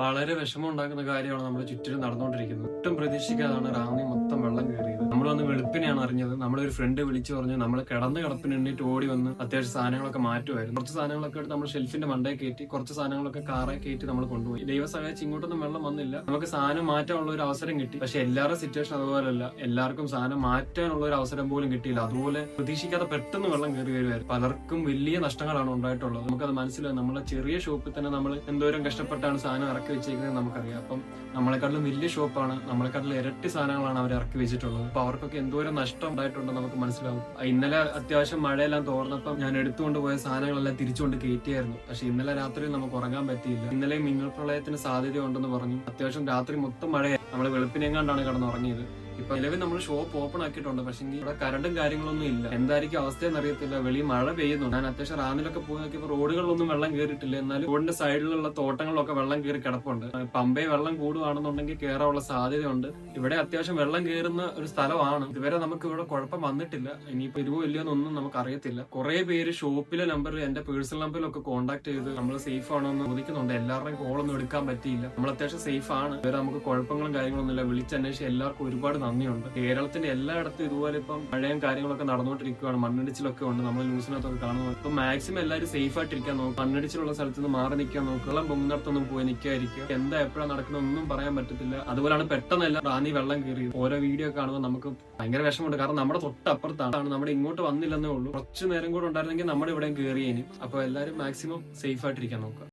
വളരെ വിഷമം ഉണ്ടാക്കുന്ന കാര്യമാണ് നമ്മുടെ ചുറ്റിലും നടന്നുകൊണ്ടിരിക്കുന്നത്. ഒട്ടും പ്രതീക്ഷിക്കാതാണ് റാന്നി മൊത്തം വെള്ളം കയറിയത്. നമ്മൾ വന്ന് വെളുപ്പിനെയാണ് അറിഞ്ഞത്. നമ്മളൊരു ഫ്രണ്ട് വിളിച്ചു പറഞ്ഞു നമ്മൾ കിടപ്പിന് എണ്ണീറ്റ് ഓടി വന്ന് അത്യാവശ്യം സാധനങ്ങളൊക്കെ മാറ്റുമായിരുന്നു. കുറച്ച് സാധനങ്ങളൊക്കെ എടുത്ത് നമ്മൾ ഷെൽഫിന്റെ മണ്ടേ കയറ്റി, കുറച്ച് സാധനങ്ങളൊക്കെ കാറെ കയറ്റി നമ്മൾ കൊണ്ടുപോയി. ദൈവം സഹായിച്ച് ഇങ്ങോട്ടൊന്നും വെള്ളം വന്നില്ല. നമുക്ക് സാധനം മാറ്റാനുള്ള ഒരു അവസരം കിട്ടി. പക്ഷെ എല്ലാവരുടെ സിറ്റുവേഷൻ അതുപോലല്ല. എല്ലാവർക്കും സാധനം മാറ്റാനുള്ള ഒരു അവസരം പോലും കിട്ടിയില്ല. അതുപോലെ പ്രതീക്ഷിക്കാതെ പെട്ടെന്ന് വെള്ളം കയറി വരുമായിരുന്നു. പലർക്കും വലിയ നഷ്ടങ്ങളാണ് ഉണ്ടായിട്ടുള്ളത്. നമുക്കത് മനസ്സിലാവും. നമ്മളെ ചെറിയ ഷോപ്പിൽ തന്നെ നമ്മൾ എന്തോരം കഷ്ടപ്പെട്ടാണ് സാധനം ഇറക്കി വെച്ചേക്കുന്നത് നമുക്കറിയാം. അപ്പം നമ്മളെക്കാട്ടിലും വലിയ ഷോപ്പാണ്, നമ്മളെക്കാട്ടിലും ഇരട്ടി സാധനങ്ങളാണ് അവർ ഇറക്കി വെച്ചിട്ടുള്ളത്. അപ്പൊ അവർക്കൊക്കെ എന്തോരം നഷ്ടം ഉണ്ടായിട്ടുണ്ടെന്ന് നമുക്ക് മനസ്സിലാവും. ഇന്നലെ അത്യാവശ്യം മഴയെല്ലാം തോർന്നപ്പം ഞാൻ എടുത്തുകൊണ്ട് പോയ സാധനങ്ങളെല്ലാം തിരിച്ചുകൊണ്ട് കയറ്റിയായിരുന്നു. പക്ഷെ ഇന്നലെ രാത്രി നമുക്ക് ഉറങ്ങാൻ പറ്റിയില്ല. ഇന്നലെ മിന്നൽ പ്രളയത്തിന് സാധ്യത ഉണ്ടെന്ന് പറഞ്ഞു. അത്യാവശ്യം രാത്രി മൊത്തം മഴയായി. നമ്മൾ വെളുപ്പിനെങ്ങാണ്ടാണ് കിടന്നുറങ്ങിയത്. ഇപ്പൊ നിലവിൽ നമ്മൾ ഷോപ്പ് ഓപ്പൺ ആക്കിയിട്ടുണ്ട്. പക്ഷെ ഇവിടെ കറണ്ടും കാര്യങ്ങളൊന്നും ഇല്ല. എന്തായിരിക്കും അവസ്ഥയെന്ന് അറിയത്തില്ല. വെളിയിൽ മഴ പെയ്യുന്നു. ഞാൻ അത്യാവശ്യം റാന്നിലൊക്കെ പോയി നോക്കിയപ്പോൾ റോഡുകളിലൊന്നും വെള്ളം കയറിയിട്ടില്ല. എന്നാലും റോഡിന്റെ സൈഡിലുള്ള തോട്ടങ്ങളിലൊക്കെ വെള്ളം കയറി കിടപ്പുണ്ട്. പമ്പയെ വെള്ളം കൂടുവാണെന്നുണ്ടെങ്കിൽ കയറാനുള്ള സാധ്യതയുണ്ട്. ഇവിടെ അത്യാവശ്യം വെള്ളം കയറുന്ന ഒരു സ്ഥലമാണ്. ഇതുവരെ നമുക്ക് ഇവിടെ കുഴപ്പം വന്നിട്ടില്ല. ഇനിയിപ്പോ ഇരുവോ ഇല്ലയോന്നൊന്നും നമുക്ക് അറിയത്തില്ല. കുറെ പേര് ഷോപ്പിലെ നമ്പറിൽ എന്റെ പേഴ്സണൽ നമ്പറിലൊക്കെ കോൺടാക്ട് ചെയ്ത് നമ്മൾ സേഫ് ആണോ എന്ന് ചോദിക്കുന്നുണ്ട്. എല്ലാവരുടെയും കോളൊന്നും എടുക്കാൻ പറ്റിയില്ല. നമ്മൾ അത്യാവശ്യം സേഫ് ആണ്. ഇവരെ നമുക്ക് കുഴപ്പങ്ങളും കാര്യങ്ങളൊന്നുമില്ല. വിളിച്ചന്വേഷിച്ച് എല്ലാവർക്കും ഒരുപാട് നന്ദിയുണ്ട്. കേരളത്തിന്റെ എല്ലായിടത്തും ഇതുപോലെ ഇപ്പം മഴയും കാര്യങ്ങളൊക്കെ നടന്നുകൊണ്ടിരിക്കുകയാണ്. മണ്ണിടിച്ചിലൊക്കെ ഉണ്ട്. നമ്മൾ ന്യൂസിനകത്തൊക്കെ കാണുന്നത്. ഇപ്പൊ മാക്സിമം എല്ലാവരും സേഫ് ആയിട്ടിരിക്കാൻ നോക്കും. മണ്ണിടിച്ചിലുള്ള സ്ഥലത്ത് നിന്ന് മാറി നിൽക്കാൻ നോക്കുക. വെള്ളം പൊങ്ങുന്നിടത്തൊന്നും പോയി നിൽക്കാതിരിക്കുക. എന്താ എപ്പോഴാണ് നടക്കുന്നത് ഒന്നും പറയാൻ പറ്റത്തില്ല. അതുപോലെയാണ് പെട്ടെന്നല്ല റാന്നി വെള്ളം കയറി. ഓരോ വീഡിയോ കാണുമ്പോൾ നമുക്ക് ഭയങ്കര വിഷമമുണ്ട്. കാരണം നമ്മുടെ തൊട്ടപ്പുറത്താണ്. നമ്മുടെ ഇങ്ങോട്ട് വന്നില്ലെന്നേ ഉള്ളൂ. കുറച്ച് നേരം കൂടെ ഉണ്ടായിരുന്നെങ്കിൽ നമ്മുടെ ഇവിടെയും കയറിയേനും. അപ്പൊ എല്ലാവരും മാക്സിമം സേഫ് ആയിട്ടിരിക്കാൻ നോക്കുക.